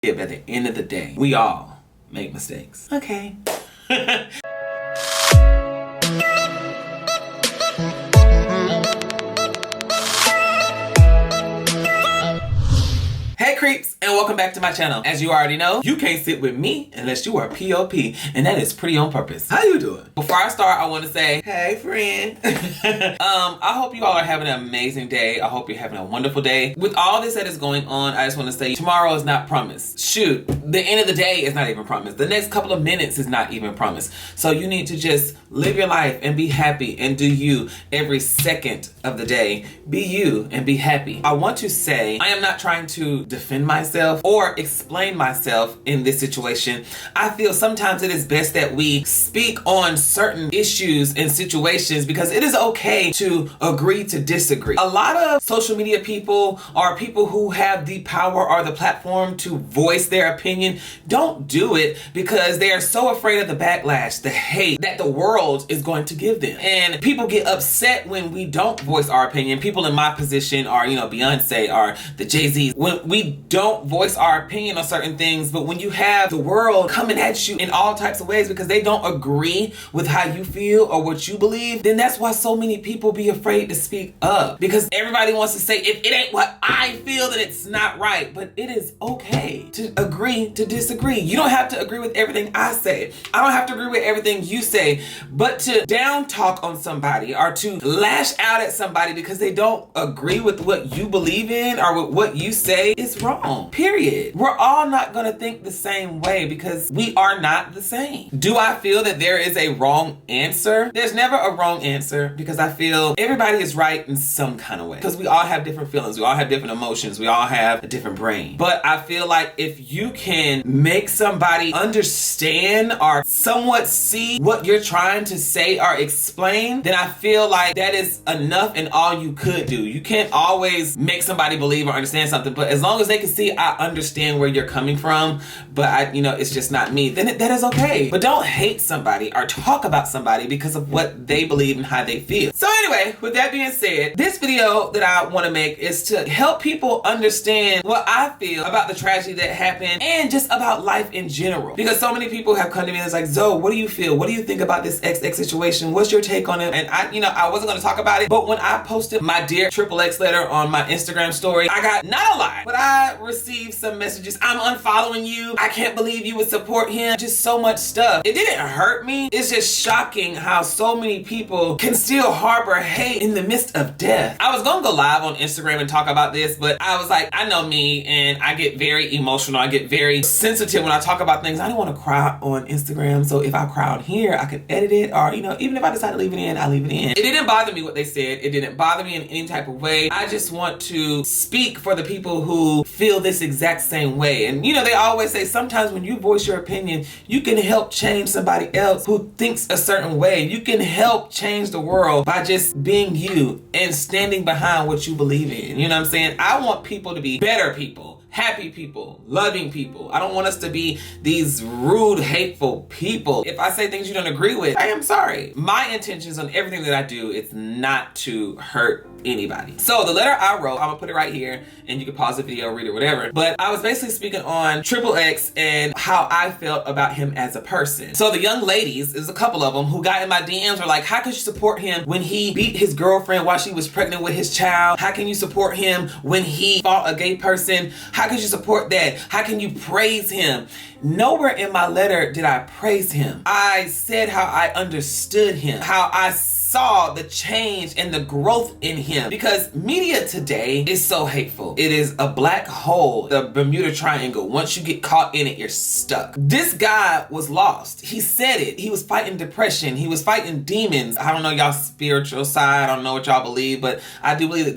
At the end of the day, we all make mistakes. Okay. Hey creeps, and welcome back to my channel. As you already know, you can't sit with me unless you are POP, and that is pretty on purpose. How you doing? Before I start, I want to say, hey friend. I hope you all are having an amazing day. I hope you're having a wonderful day. With all this that is going on, I just want to say tomorrow is not promised. Shoot, the end of the day is not even promised. The next couple of minutes is not even promised. So you need to just live your life and be happy and do you every second of the day. Be you and be happy. I want to say, I am not trying to defend myself or explain myself in this situation. I feel sometimes it is best that we speak on certain issues and situations because it is okay to agree to disagree. A lot of social media people or people who have the power or the platform to voice their opinion don't do it because they are so afraid of the backlash, the hate that the world is going to give them. And people get upset when we don't voice our opinion. People in my position are, Beyonce or the Jay-Z. When we don't voice our opinion on certain things, but when you have the world coming at you in all types of ways because they don't agree with how you feel or what you believe, then that's why so many people be afraid to speak up because everybody wants to say, if it ain't what I feel, then it's not right. But it is okay to agree to disagree. You don't have to agree with everything I say. I don't have to agree with everything you say, but to down talk on somebody or to lash out at somebody because they don't agree with what you believe in or with what you say is wrong. Period. We're all not gonna think the same way because we are not the same. Do I feel that there is a wrong answer? There's never a wrong answer because I feel everybody is right in some kind of way because we all have different feelings. We all have different emotions. We all have a different brain. But I feel like if you can make somebody understand or somewhat see what you're trying to say or explain, then I feel like that is enough and all you could do. You can't always make somebody believe or understand something, but as long as they can see I understand where you're coming from, but it's just not me, then that is okay. But don't hate somebody or talk about somebody because of what they believe and how they feel. So anyway, with that being said, this video that I want to make is to help people understand what I feel about the tragedy that happened and just about life in general. Because so many people have come to me and it's like, Zoe, what do you feel? What do you think about this XX situation? What's your take on it? And I wasn't going to talk about it, but when I posted my Dear XXX letter on my Instagram story, I got not a lot, but I received some messages. I'm unfollowing you. I can't believe you would support him. Just so much stuff. It didn't hurt me. It's just shocking how so many people can still harbor hate in the midst of death. I was gonna go live on Instagram and talk about this, but I was like, I know me and I get very emotional. I get very sensitive when I talk about things. I don't want to cry on Instagram. So if I cry on here, I could edit it or, even if I decide to leave it in, I leave it in. It didn't bother me what they said. It didn't bother me in any type of way. I just want to speak for the people who feel this exact same way. And they always say sometimes when you voice your opinion, you can help change somebody else who thinks a certain way. You can help change the world by just being you and standing behind what you believe in. You know what I'm saying? I want people to be better people, happy people, loving people. I don't want us to be these rude, hateful people. If I say things you don't agree with, I am sorry. My intentions on everything that I do is not to hurt anybody. So the letter I wrote, I'm gonna put it right here and you can pause the video, read it, whatever. But I was basically speaking on XXX and how I felt about him as a person. So the young ladies, there's a couple of them who got in my DMs were like, how could you support him when he beat his girlfriend while she was pregnant with his child? How can you support him when he fought a gay person? How could you support that? How can you praise him? Nowhere in my letter did I praise him. I said how I understood him, how I saw the change and the growth in him because media today is so hateful. It is a black hole, the Bermuda Triangle. Once you get caught in it, you're stuck. This guy was lost. He said it. He was fighting depression. He was fighting demons. I don't know y'all's spiritual side. I don't know what y'all believe, but I do believe that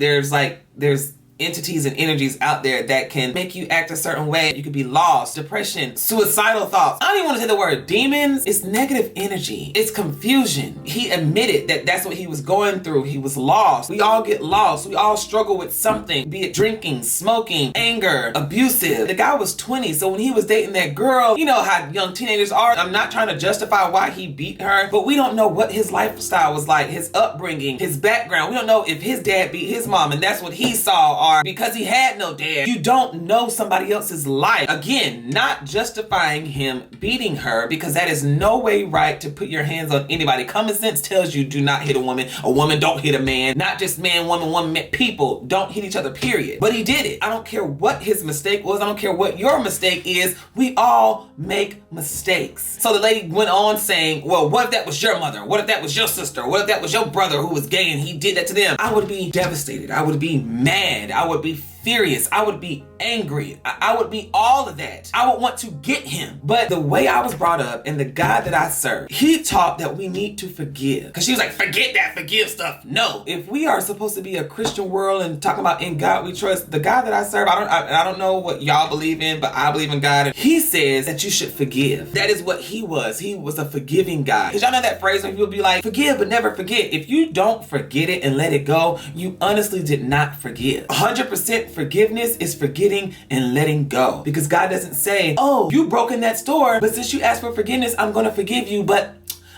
there's entities and energies out there that can make you act a certain way. You could be lost, depression, suicidal thoughts. I don't even want to say the word demons. It's negative energy. It's confusion. He admitted that that's what he was going through. He was lost. We all get lost. We all struggle with something, be it drinking, smoking, anger, abusive. The guy was 20, so when he was dating that girl, you know how young teenagers are. I'm not trying to justify why he beat her, but we don't know what his lifestyle was like, his upbringing, his background. We don't know if his dad beat his mom and that's what he saw or because he had no dad. You don't know somebody else's life. Again, not justifying him beating her, because that is no way right to put your hands on anybody. Common sense tells you do not hit a woman don't hit a man. Not just man, woman, people don't hit each other, period. But he did it. I don't care what his mistake was. I don't care what your mistake is. We all make mistakes. So the lady went on saying, well, what if that was your mother? What if that was your sister? What if that was your brother who was gay and he did that to them? I would be devastated. I would be mad. I would be furious. I would be angry. I would be all of that. I would want to get him. But the way I was brought up and the God that I serve, he taught that we need to forgive. Because she was like, forget that, forgive stuff. No. If we are supposed to be a Christian world and talking about in God we trust, the God that I serve, I don't know what y'all believe in, but I believe in God. And he says that you should forgive. That is what he was. He was a forgiving God. Because y'all know that phrase when people be like, forgive but never forget. If you don't forget it and let it go, you honestly did not forgive. 100% forgiveness is forgetting and letting go. Because God doesn't say, oh, you broke in that store, but since you asked for forgiveness, I'm going to forgive you, but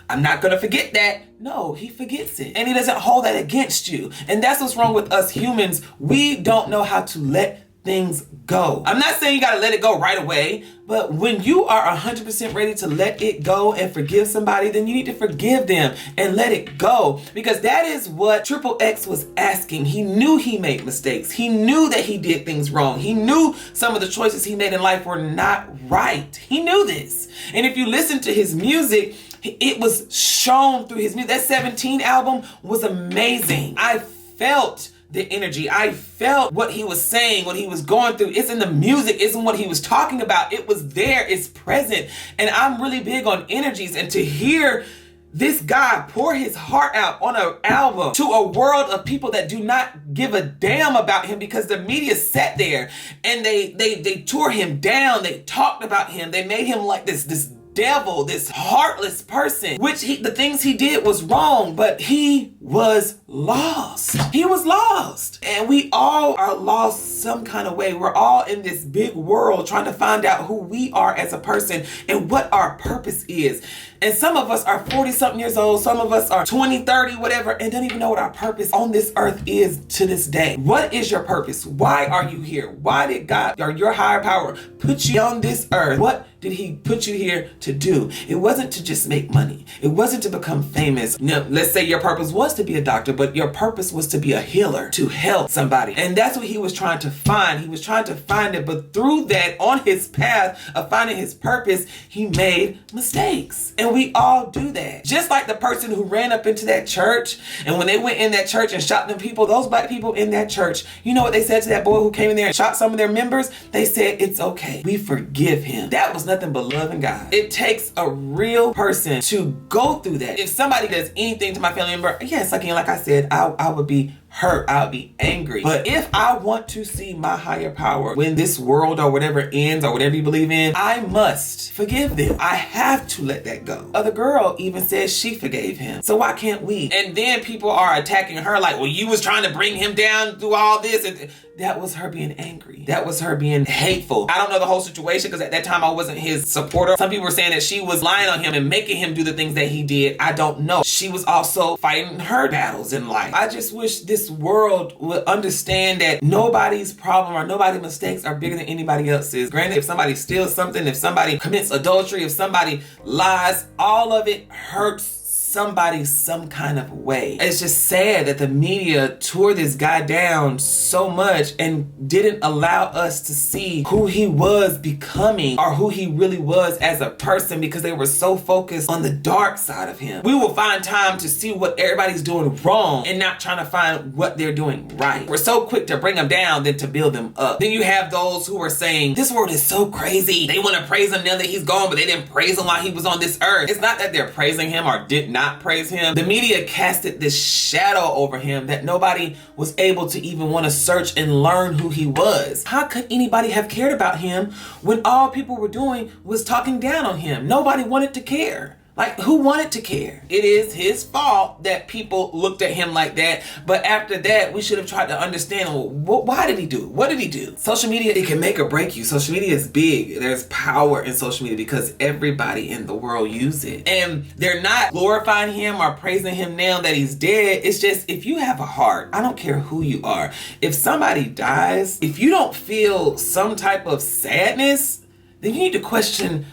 I'm not going to forget that. No, he forgets it. And he doesn't hold that against you. And that's what's wrong with us humans. We don't know how to let things go. I'm not saying you got to let it go right away, but when you are 100% ready to let it go and forgive somebody, then you need to forgive them and let it go, because that is what XXX was asking. He knew he made mistakes. He knew that he did things wrong. He knew some of the choices he made in life were not right. He knew this. And if you listen to his music, it was shown through his music. That 17 album was amazing. I felt the energy. I felt what he was saying, what he was going through. It's in the music. It's in what he was talking about. It was there. It's present. And I'm really big on energies. And to hear this guy pour his heart out on an album to a world of people that do not give a damn about him, because the media sat there and they tore him down. They talked about him. They made him like this devil, this heartless person, which the things he did was wrong, but he was lost. He was lost. And we all are lost some kind of way. We're all in this big world trying to find out who we are as a person and what our purpose is. And some of us are 40 something years old. Some of us are 20, 30, whatever, and don't even know what our purpose on this earth is to this day. What is your purpose? Why are you here? Why did God or your higher power put you on this earth? What did he put you here to do? It wasn't to just make money. It wasn't to become famous. No, let's say your purpose was to be a doctor, but your purpose was to be a healer, to help somebody. And that's what he was trying to find. He was trying to find it, but through that, on his path of finding his purpose, he made mistakes. And we all do that. Just like the person who ran up into that church, and when they went in that church and shot them people, those black people in that church, you know what they said to that boy who came in there and shot some of their members? They said, it's okay. We forgive him. That was nothing but love and God. It takes a real person to go through that. If somebody does anything to my family member, yes, again, like I said, I would be hurt. I would be angry. But if I want to see my higher power when this world or whatever ends or whatever you believe in, I must forgive them. I have to let that go. The girl even says she forgave him. So why can't we? And then people are attacking her like, well, you was trying to bring him down through all this. And that was her being angry. That was her being hateful. I don't know the whole situation because at that time I wasn't his supporter. Some people were saying that she was lying on him and making him do the things that he did. I don't know. She was also fighting her battles in life. I just wish this world would understand that nobody's problem or nobody's mistakes are bigger than anybody else's. Granted, if somebody steals something, if somebody commits adultery, if somebody lies, all of it hurts somebody some kind of way. It's just sad that the media tore this guy down so much and didn't allow us to see who he was becoming or who he really was as a person, because they were so focused on the dark side of him. We will find time to see what everybody's doing wrong and not trying to find what they're doing right. We're so quick to bring them down than to build them up. Then you have those who are saying, this world is so crazy. They want to praise him now that he's gone, but they didn't praise him while he was on this earth. It's not that they're praising him or did not praise him. The media casted this shadow over him that nobody was able to even want to search and learn who he was. How could anybody have cared about him when all people were doing was talking down on him? Nobody wanted to care. Like, who wanted to care? It is his fault that people looked at him like that. But after that, we should have tried to understand, well, why did he do it? What did he do? Social media, it can make or break you. Social media is big. There's power in social media because everybody in the world uses it. And they're not glorifying him or praising him now that he's dead. It's just, if you have a heart, I don't care who you are. If somebody dies, if you don't feel some type of sadness, then you need to question,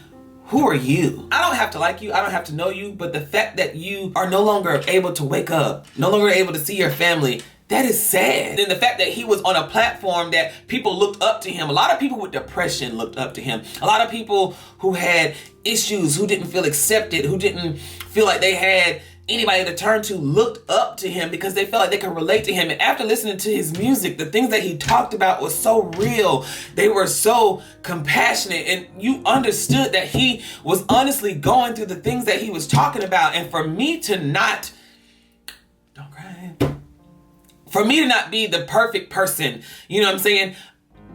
who are you? I don't have to like you. I don't have to know you. But the fact that you are no longer able to wake up, no longer able to see your family, that is sad. Then the fact that he was on a platform that people looked up to him. A lot of people with depression looked up to him. A lot of people who had issues, who didn't feel accepted, who didn't feel like they had anybody to turn to, looked up to him because they felt like they could relate to him. And after listening to his music, the things that he talked about was so real. They were so compassionate, and you understood that he was honestly going through the things that he was talking about. And for me to not, don't cry, for me to not be the perfect person, you know what I'm saying?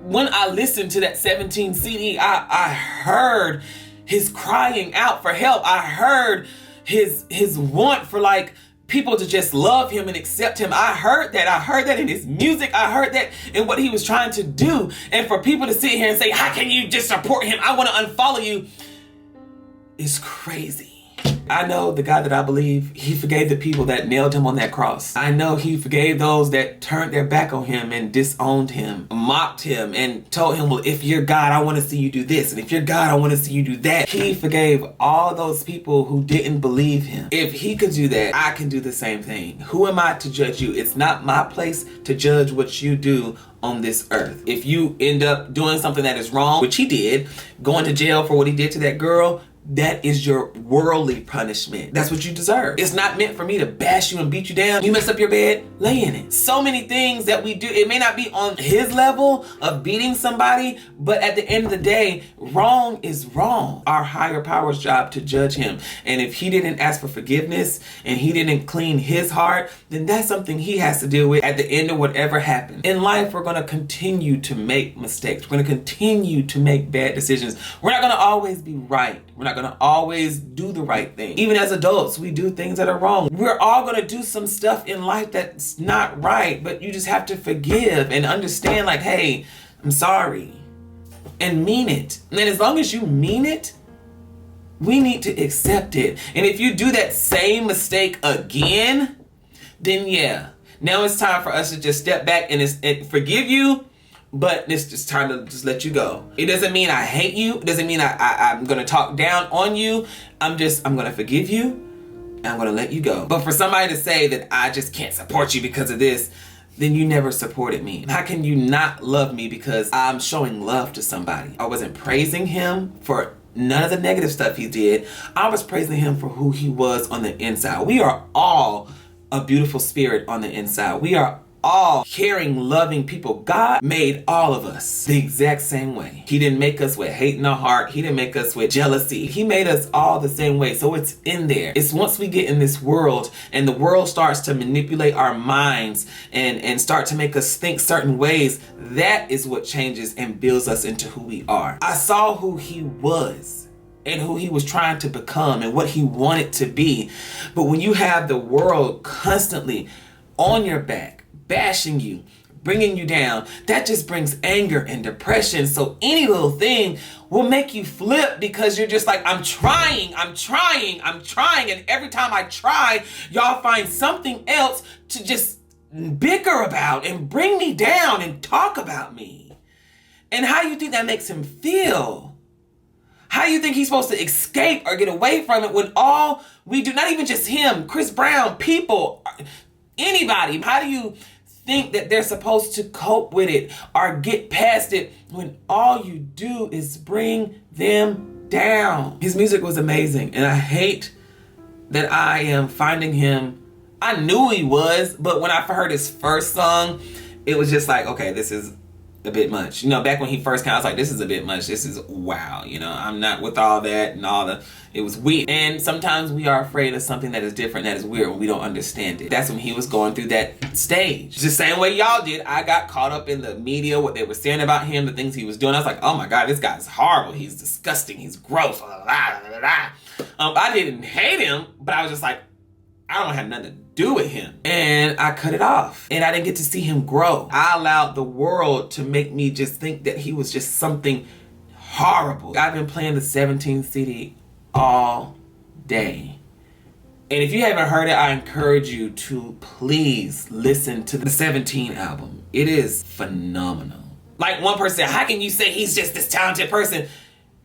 When I listened to that 17 CD, I heard his crying out for help. I heard his want for like people to just love him and accept him. I heard that in his music. I heard that in what he was trying to do. And for people to sit here and say, how can you just support him? I want to unfollow you. It's crazy. I know the God that I believe, he forgave the people that nailed him on that cross. I know he forgave those that turned their back on him and disowned him, mocked him, and told him, well, if you're God, I want to see you do this. And if you're God, I want to see you do that. He forgave all those people who didn't believe him. If he could do that, I can do the same thing. Who am I to judge you? It's not my place to judge what you do on this earth. If you end up doing something that is wrong, which he did, going to jail for what he did to that girl, that is your worldly punishment. That's what you deserve. It's not meant for me to bash you and beat you down. You mess up your bed, lay in it. So many things that we do, it may not be on his level of beating somebody, but at the end of the day, wrong is wrong. Our higher power's job to judge him. And if he didn't ask for forgiveness and he didn't clean his heart, then that's something he has to deal with at the end of whatever happened. In life, we're going to continue to make mistakes. We're going to continue to make bad decisions. We're not going to always be right. We're not going to always do the right thing. Even as adults, we do things that are wrong. We're all going to do some stuff in life that's not right, but you just have to forgive and understand, like, hey, I'm sorry, and mean it. And then as long as you mean it, we need to accept it. And if you do that same mistake again, then yeah, now it's time for us to just step back and forgive you. But it's just time to just let you go. It doesn't mean I hate you. It doesn't mean I'm going to talk down on you. I'm going to forgive you and I'm going to let you go. But for somebody to say that I just can't support you because of this, then you never supported me. How can you not love me because I'm showing love to somebody? I wasn't praising him for none of the negative stuff he did. I was praising him for who he was on the inside. We are all a beautiful spirit on the inside. We are all caring, loving people. God made all of us the exact same way. He didn't make us with hate in our heart. He didn't make us with jealousy. He made us all the same way. So it's in there. It's once we get in this world and the world starts to manipulate our minds and start to make us think certain ways, that is what changes and builds us into who we are. I saw who he was and who he was trying to become and what he wanted to be. But when you have the world constantly on your back, bashing you, bringing you down, that just brings anger and depression. So any little thing will make you flip because you're just like, I'm trying. And every time I try, y'all find something else to just bicker about and bring me down and talk about me. And how you think that makes him feel? How you think he's supposed to escape or get away from it when all we do, not even just him, Chris Brown, people, anybody, how do you think that they're supposed to cope with it or get past it when all you do is bring them down? His music was amazing, and I hate that I am finding him. I knew he was, but when I heard his first song, it was just like, okay, this is a bit much. You know, back when he first came, I was like, this is a bit much. This is wow. You know, I'm not with all that and all the, it was weird. And sometimes we are afraid of something that is different, that is weird, when we don't understand it. That's when he was going through that stage. The same way y'all did. I got caught up in the media, what they were saying about him, the things he was doing. I was like, oh my God, this guy's horrible. He's disgusting. He's gross. I didn't hate him, but I was just like, I don't have nothing to do with him. And I cut it off. And I didn't get to see him grow. I allowed the world to make me just think that he was just something horrible. I've been playing the 17 CD all day. And if you haven't heard it, I encourage you to please listen to the 17 album. It is phenomenal. Like one person said, how can you say he's just this talented person?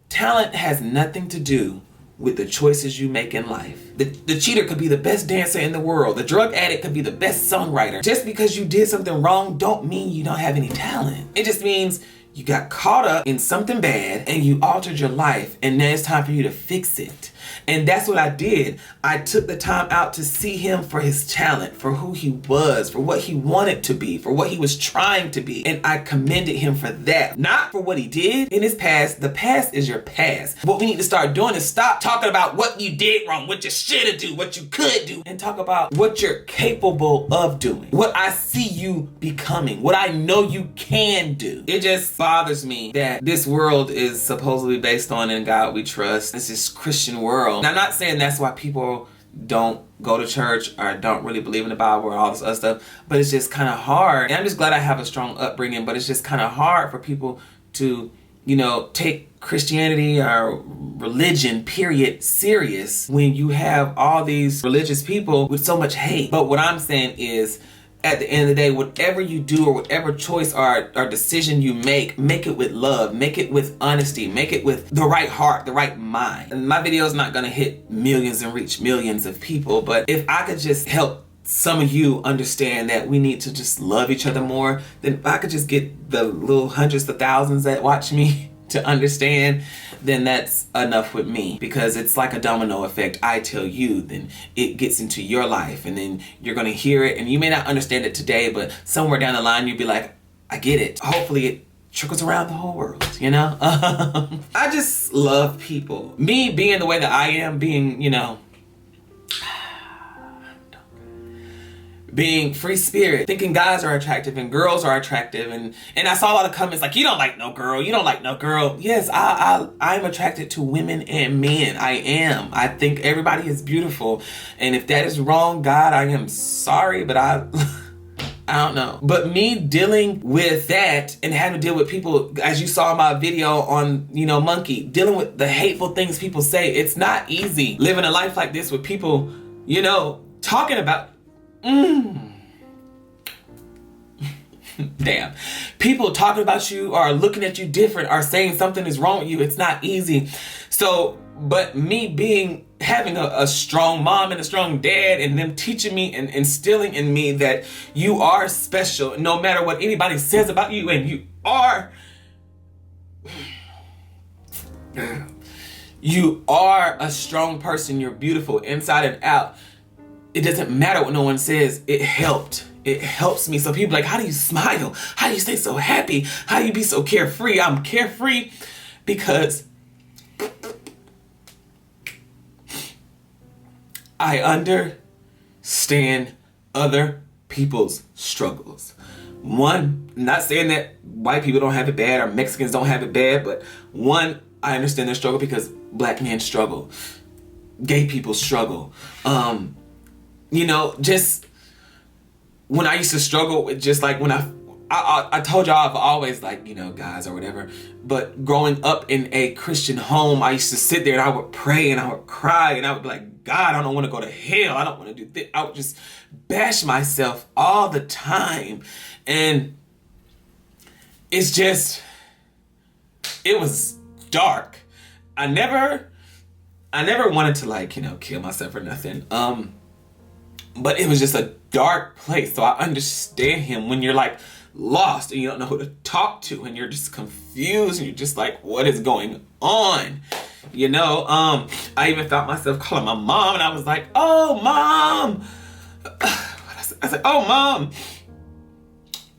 Talent has nothing to do with the choices you make in life. The cheater could be the best dancer in the world. The drug addict could be the best songwriter. Just because you did something wrong don't mean you don't have any talent. It just means you got caught up in something bad and you altered your life, and now it's time for you to fix it. And that's what I did. I took the time out to see him for his talent, for who he was, for what he wanted to be, for what he was trying to be. And I commended him for that, not for what he did in his past. The past is your past. What we need to start doing is stop talking about what you did wrong, what you should have do, what you could do, and talk about what you're capable of doing, what I see you becoming, what I know you can do. It just bothers me that this world is supposedly based on "In God We Trust." It's this Christian world. And I'm not saying that's why people don't go to church or don't really believe in the Bible or all this other stuff, but it's just kind of hard. And I'm just glad I have a strong upbringing, but it's just kind of hard for people to, you know, take Christianity or religion, period, serious when you have all these religious people with so much hate. But what I'm saying is, at the end of the day, whatever you do or whatever choice or decision you make it with love, make it with honesty, make it with the right heart, the right mind. And my video is not gonna hit millions and reach millions of people, but if I could just help some of you understand that we need to just love each other more, then if I could just get the little hundreds of thousands that watch me to understand, then that's enough with me. Because it's like a domino effect. I tell you, then it gets into your life, and then you're gonna hear it, and you may not understand it today, but somewhere down the line you'll be like, I get it. Hopefully it trickles around the whole world, you know? I just love people. Me being the way that I am, being, you know, being free spirit, thinking guys are attractive and girls are attractive, and I saw a lot of comments like, you don't like no girl, you don't like no girl. Yes, I'm attracted to women and men. I am. I think everybody is beautiful, and if that is wrong, God, I am sorry, but I don't know. But me dealing with that and having to deal with people, as you saw in my video on, you know, Monkey, dealing with the hateful things people say, it's not easy living a life like this with people, you know, talking about damn. People talking about you or looking at you different or saying something is wrong with you. It's not easy. So, but me having a strong mom and a strong dad, and them teaching me and instilling in me that you are special no matter what anybody says about you, and you are a strong person. You're beautiful inside and out. It doesn't matter what no one says. It helped. It helps me. So people like, how do you smile? How do you stay so happy? How do you be so carefree? I'm carefree because I understand other people's struggles. One, not saying that white people don't have it bad or Mexicans don't have it bad, but one, I understand their struggle because black men struggle. Gay people struggle. You know, just when I used to struggle with, just like when I told y'all I've always, like, you know, guys or whatever, but growing up in a Christian home, I used to sit there and I would pray and I would cry and I would be like, God, I don't want to go to hell. I don't want to do this. I would just bash myself all the time. And it's just, it was dark. I never wanted to, like, you know, kill myself or nothing. But it was just a dark place. So I understand him when you're like lost and you don't know who to talk to and you're just confused and you're just like, what is going on? You know, I even felt myself calling my mom and I was like, oh, Mom. I said, oh, Mom,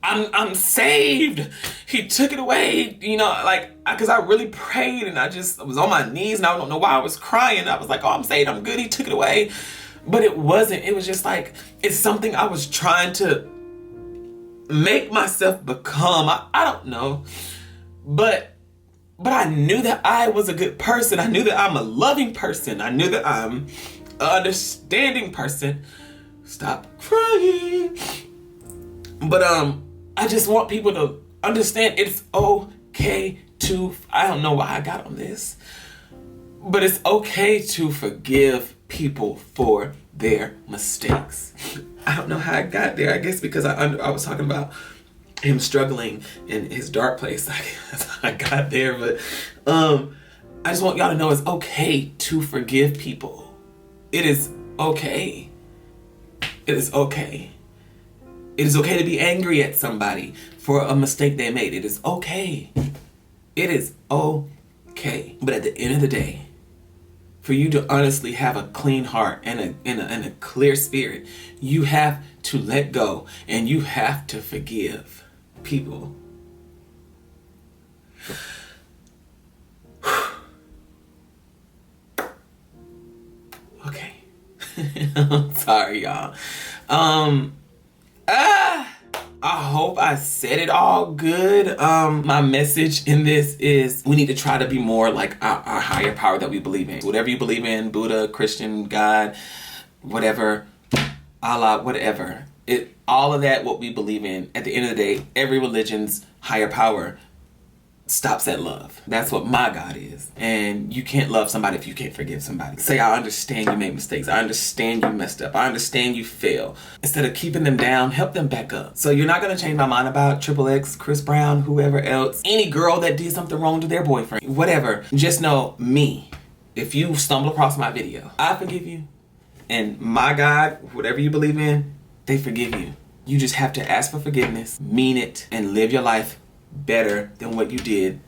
I'm saved. he took it away, you know, like, because I really prayed and I was on my knees and I don't know why I was crying. I was like, oh, I'm saved, I'm good. He took it away. But it wasn't. It was just like, it's something I was trying to make myself become. I don't know. But I knew that I was a good person. I knew that I'm a loving person. I knew that I'm an understanding person. Stop crying. But I just want people to understand it's okay to, I don't know why I got on this, but it's okay to forgive people for their mistakes. I don't know how I got there. I guess because I was talking about him struggling in his dark place. I got there, but I just want y'all to know it's okay to forgive people. It is okay. It is okay. It is okay to be angry at somebody for a mistake they made. It is okay. It is okay. But at the end of the day, for you to honestly have a clean heart and a clear spirit, you have to let go and you have to forgive people. Okay. I'm sorry, y'all. I hope I said it all good. My message in this is we need to try to be more like our higher power that we believe in. Whatever you believe in, Buddha, Christian, God, whatever, Allah, whatever. All of that, what we believe in, at the end of the day, every religion's higher power stops at love. That's what my God is. And you can't love somebody if you can't forgive somebody. Say, I understand you made mistakes. I understand you messed up. I understand you failed. Instead of keeping them down, help them back up. So you're not going to change my mind about XXX, Chris Brown, whoever else, any girl that did something wrong to their boyfriend, whatever. Just know me. If you stumble across my video, I forgive you. And my God, whatever you believe in, they forgive you. You just have to ask for forgiveness, mean it, and live your life better than what you did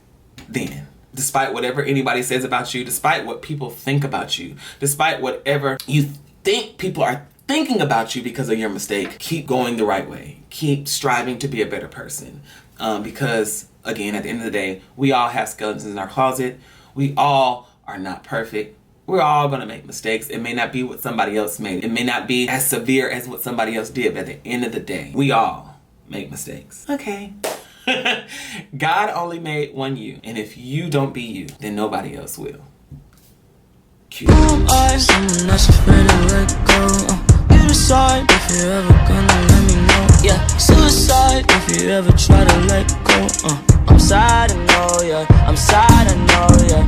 then. Despite whatever anybody says about you, despite what people think about you, despite whatever you think people are thinking about you because of your mistake, keep going the right way. Keep striving to be a better person. Because, again, at the end of the day, we all have skeletons in our closet. We all are not perfect. We're all going to make mistakes. It may not be what somebody else made. It may not be as severe as what somebody else did. But at the end of the day, we all make mistakes. Okay. God only made one you. And if you don't be you, then nobody else will. Cute. Someone that's afraid to let go. You decide if you're ever gonna let me know. Yeah, suicide if you ever try to let go. I'm sad, I know, yeah. I'm sad, I know, yeah.